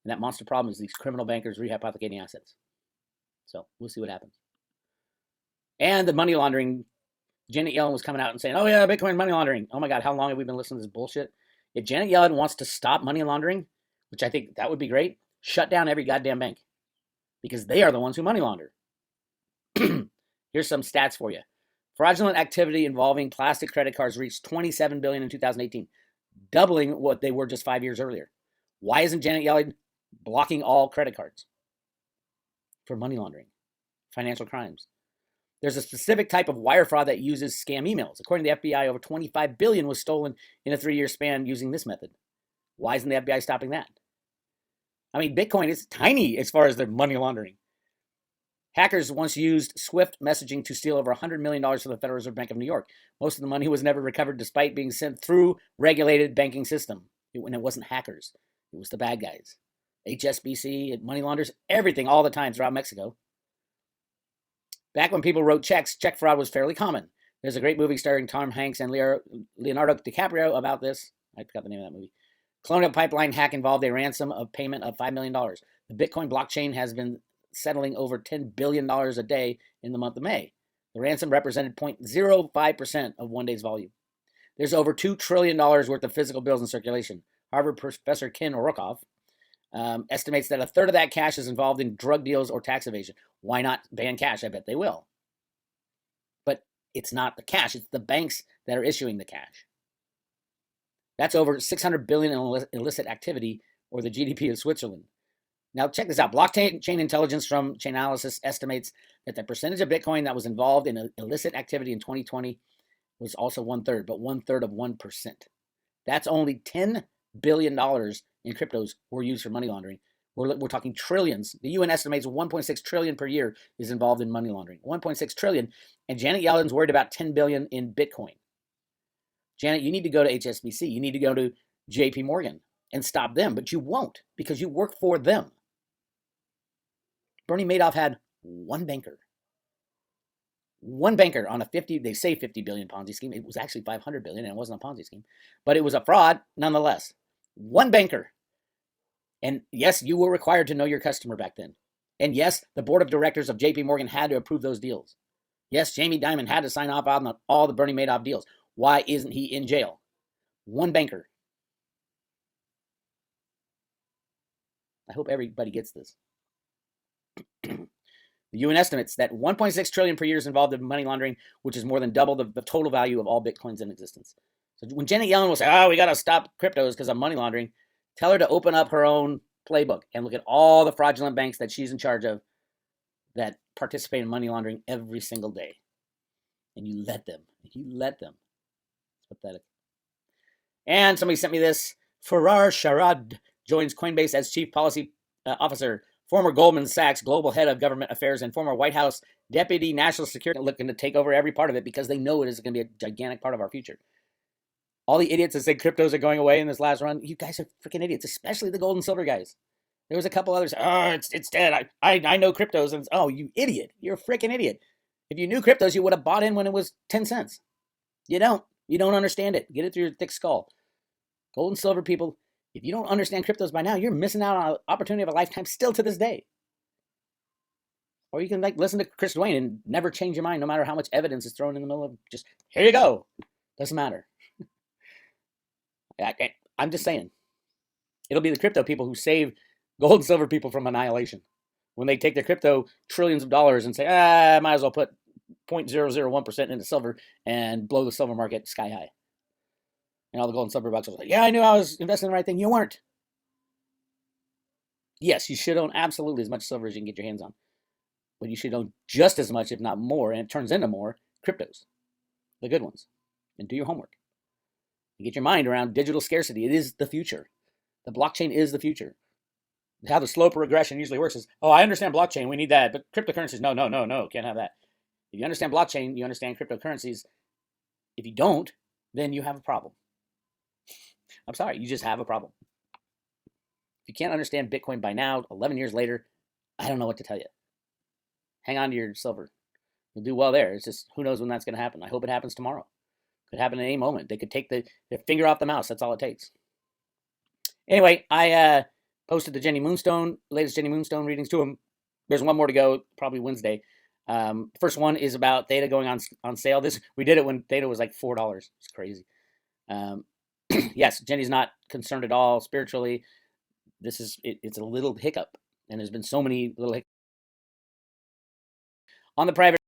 And that monster problem is these criminal bankers rehypothecating assets. So we'll see what happens. And the money laundering, Janet Yellen was coming out and saying, oh yeah, Bitcoin money laundering. Oh my God, how long have we been listening to this bullshit? If Janet Yellen wants to stop money laundering, which I think that would be great, shut down every goddamn bank because they are the ones who money launder. Here's some stats for you. Fraudulent activity involving plastic credit cards reached $27 billion in 2018, doubling what they were just 5 years earlier. Why isn't Janet Yellen blocking all credit cards? For money laundering, financial crimes. There's a specific type of wire fraud that uses scam emails. According to the FBI, over $25 billion was stolen in a 3-year span using this method. Why isn't the FBI stopping that? I mean, Bitcoin is tiny as far as their money laundering. Hackers once used Swift messaging to steal over $100 million from the Federal Reserve Bank of New York. Most of the money was never recovered despite being sent through regulated banking system. And it wasn't hackers. It was the bad guys. HSBC, money launderers, everything all the time throughout Mexico. Back when people wrote checks, check fraud was fairly common. There's a great movie starring Tom Hanks and Leonardo DiCaprio about this. I forgot the name of that movie. Colonial Pipeline hack involved a ransom of payment of $5 million. The Bitcoin blockchain has been settling over $10 billion a day in the month of May. The ransom represented 0.05% of one day's volume. There's over $2 trillion worth of physical bills in circulation. Harvard professor Ken Rokoff estimates that a third of that cash is involved in drug deals or tax evasion. Why not ban cash? I bet they will. But it's not the cash. It's the banks that are issuing the cash. That's over $600 billion in illicit activity, or the GDP of Switzerland. Now, check this out. Blockchain intelligence from Chainalysis estimates that the percentage of Bitcoin that was involved in illicit activity in 2020 was also 1/3, but 1/3 of 1%. That's only $10 billion in cryptos were used for money laundering. We're talking trillions. The UN estimates 1.6 trillion per year is involved in money laundering. 1.6 trillion, and Janet Yellen's worried about 10 billion in Bitcoin. Janet, you need to go to HSBC. You need to go to JP Morgan and stop them, but you won't because you work for them. Bernie Madoff had one banker on a 50, they say 50 billion Ponzi scheme. It was actually 500 billion and it wasn't a Ponzi scheme, but it was a fraud nonetheless. One banker. And yes, you were required to know your customer back then. And yes, the board of directors of JP Morgan had to approve those deals. Yes, Jamie Dimon had to sign off on all the Bernie Madoff deals. Why isn't he in jail? One banker. I hope everybody gets this. The UN estimates that 1.6 trillion per year is involved in money laundering, which is more than double the total value of all Bitcoins in existence. So when Janet Yellen will say, oh, we got to stop cryptos because of money laundering, tell her to open up her own playbook and look at all the fraudulent banks that she's in charge of that participate in money laundering every single day. And you let them. It's pathetic. And somebody sent me this. Farar Sharad joins Coinbase as chief policy officer. Former Goldman Sachs global head of government affairs and former White House deputy national security, looking to take over every part of it because they know it is going to be a gigantic part of our future. All the idiots that say cryptos are going away in this last run, you guys are freaking idiots, especially the gold and silver guys. There was a couple others. Oh, it's dead. I know cryptos. And oh, you idiot. You're a freaking idiot. If you knew cryptos, you would have bought in when it was 10 cents. You don't. You don't understand it. Get it through your thick skull. Gold and silver people, if you don't understand cryptos by now, you're missing out on an opportunity of a lifetime still to this day. Or you can listen to Chris Duane and never change your mind no matter how much evidence is thrown in the middle of just, here you go. Doesn't matter. I'm just saying. It'll be the crypto people who save gold and silver people from annihilation. When they take their crypto trillions of dollars and say, I might as well put 0.001% into silver and blow the silver market sky high. And all the gold and silver bucks was like, yeah, I knew I was investing in the right thing. You weren't. Yes, you should own absolutely as much silver as you can get your hands on. But you should own just as much, if not more, and it turns into more, cryptos. The good ones. And do your homework. And get your mind around digital scarcity. It is the future. The blockchain is the future. How the slope of regression usually works is, oh, I understand blockchain, we need that. But cryptocurrencies, no, can't have that. If you understand blockchain, you understand cryptocurrencies. If you don't, then you have a problem. I'm sorry, you just have a problem. If you can't understand Bitcoin by now, 11 years later, I don't know what to tell you. Hang on to your silver. You'll do well there. It's just, who knows when that's going to happen. I hope it happens tomorrow. Could happen at any moment. They could take their finger off the mouse. That's all it takes. Anyway, I posted the latest Jenny Moonstone readings to him. There's one more to go, probably Wednesday. First one is about Theta going on sale. We did it when Theta was like $4. It's crazy. Yes, Jenny's not concerned at all spiritually. It's a little hiccup, and there's been so many little hiccups on the private